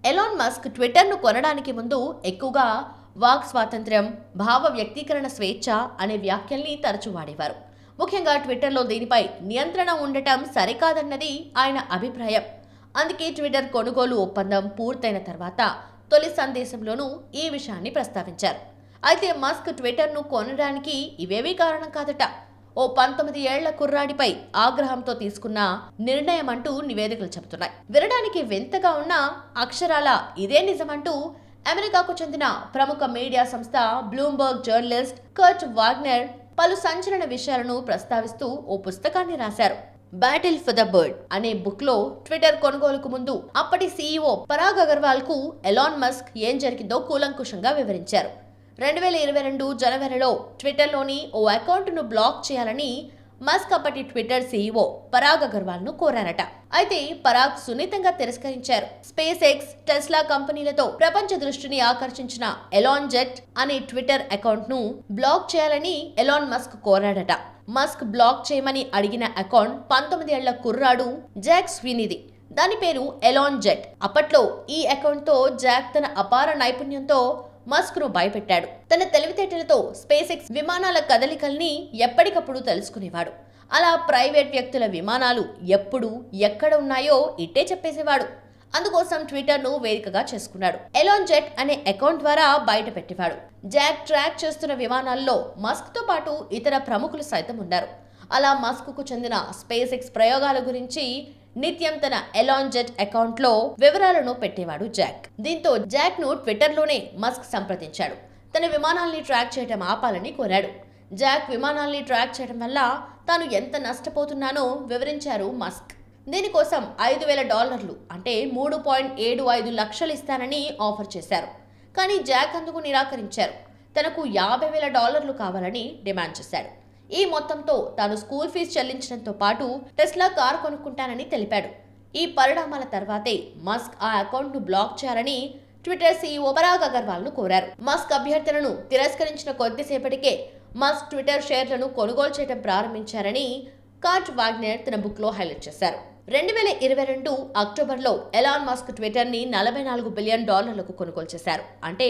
Elon Musk ట్విట్టర్ను కొనడానికి ముందు ఎక్కువగా వాక్ స్వాతంత్ర్యం, భావ వ్యక్తీకరణ స్వేచ్ఛ అనే వ్యాఖ్యల్ని తరచూ వాడేవారు. ముఖ్యంగా ట్విట్టర్లో దీనిపై నియంత్రణ ఉండటం సరికాదన్నది ఆయన అభిప్రాయం. అందుకే ట్విట్టర్ కొనుగోలు ఒప్పందం పూర్తయిన తర్వాత తొలి సందేశంలోనూ ఈ విషయాన్ని ప్రస్తావించారు. అయితే మస్క్ ట్విట్టర్ను కొనడానికి ఇవేవీ కారణం కాదట. ఓ 19 ఏళ్ల కుర్రాడిపై ఆగ్రహంతో తీసుకున్న నిర్ణయం అంటూ నివేదికలు చెబుతున్నాయి. వినడానికి వింతగా ఉన్న అక్షరాల ఇదే నిజమంటూ అమెరికాకు చెందిన ప్రముఖ మీడియా సంస్థ బ్లూంబర్గ్ జర్నలిస్ట్ కర్ట్ వాగ్నర్ పలు సంచలన విషయాలను ప్రస్తావిస్తూ ఓ పుస్తకాన్ని రాశారు. బ్యాటిల్ ఫర్ ద బర్డ్ అనే బుక్ లో ట్విట్టర్ కొనుగోలుకు ముందు అప్పటి సీఈఓ పరాగ్ అగర్వాల్ కు ఎలాన్ మస్క్ ఏం జరిగిందో కూలంకుషంగా వివరించారు. 2022 జనవరిలో ట్విట్టర్లోని ఓ అకౌంట్ను బ్లాక్ చేయాలని మస్క్ అప్పటి ట్విట్టర్ సీఈఓ పరాగ్ అగర్వాల్ను కోరారట. అయితే పరాగ్ సున్నితంగా తిరస్కరించారు. స్పేస్ ఎక్స్, టెస్లా కంపెనీలతో ప్రపంచ దృష్టిని ఆకర్షించిన ఎలాన్ జెట్ అనే ట్విట్టర్ అకౌంట్ను బ్లాక్ చేయాలని ఎలాన్ మస్క్ కోరాడట. మస్క్ బ్లాక్ చేయమని అడిగిన అకౌంట్ 19 ఏళ్ల కుర్రాడు జాక్ స్వినీది. దాని పేరు ఎలాన్ జెట్. అప్పట్లో ఈ అకౌంట్తో జాక్ తన అపార నైపుణ్యంతో మస్క్ ను భయపెట్టాడు. తన తెలివితేటలతో స్పేస్ ఎక్స్ విమానాల కదలికల్ని ఎప్పటికప్పుడు తెలుసుకునేవాడు. అలా ప్రైవేట్ వ్యక్తుల విమానాలు ఎప్పుడు ఎక్కడ ఉన్నాయో ఇట్టే చెప్పేసేవాడు. అందుకోసం ట్విట్టర్ ను వేదికగా చేసుకున్నాడు. ఎలాన్ జెట్ అనే అకౌంట్ ద్వారా బయట పెట్టేవాడు. జాక్ ట్రాక్ చేస్తున్న విమానాల్లో మస్క్ తో పాటు ఇతర ప్రముఖులు సైతం ఉన్నారు. అలా మస్క్ కు చెందిన స్పేస్ ఎక్స్ ప్రయోగాల గురించి నిత్యం తన ఎలాన్ జెట్ అకౌంట్ లో వివరాలను పెట్టేవాడు జాక్. దీంతో జాక్ ను ట్విట్టర్ లోనే మస్క్ సంప్రదించాడు. తన విమానాల్ని ట్రాక్ చేయడం ఆపాలని కోరాడు. జాక్ విమానాల్ని ట్రాక్ చేయడం వల్ల తాను ఎంత నష్టపోతున్నానో వివరించారు మస్క్. దీనికోసం $5,000 అంటే 3.75 లక్షలు ఇస్తానని ఆఫర్ చేశారు. కానీ జాక్ అందుకు నిరాకరించారు. తనకు $50,000 కావాలని డిమాండ్ చేశాడు. ఈ మొత్తంతో తాను స్కూల్ ఫీజు చెల్లించడంతో పాటు టెస్లా కారు కొనుక్కుంటానని తెలిపాడు. ఈ పరిణామాల తర్వాతే మస్క్ ఆ అకౌంట్ ను బ్లాక్ చేయాలని ట్విట్టర్ సీఈఓ పరాగ్ అగర్వాల్ ను కోరారు. మస్క్ అభ్యర్థనను తిరస్కరించిన కొద్దిసేపటికే మస్క్ ట్విట్టర్ షేర్లను కొనుగోలు చేయడం ప్రారంభించారని కర్ట్ వాగ్నర్ తన బుక్ లో హైలైట్ చేశారు. 2022 అక్టోబర్లో ఎలాన్ మస్క్ ట్విట్టర్ ని $44 బిలియన్ కొనుగోలు చేశారు. అంటే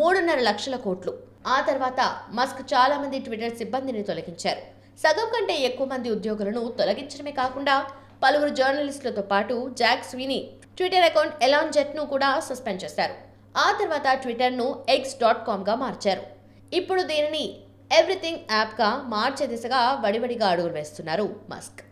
3.5 లక్షల కోట్లు. ఆ తర్వాత మస్క్ చాలా మంది ట్విట్టర్ సిబ్బందిని తొలగించారు. సగం కంటే ఎక్కువ మంది ఉద్యోగులను తొలగించడమే కాకుండా పలువురు జర్నలిస్టులతో పాటు Jack Sweeney Twitter account Elon jet ను కూడా సస్పెండ్ చేశారు. ఆ తర్వాత ట్విట్టర్ ను x.com గా మార్చారు. ఇప్పుడు దీనిని ఎవ్రీథింగ్ యాప్ గా మార్చే దిశగా వడివడిగా అడుగులు వేస్తున్నారు మస్క్.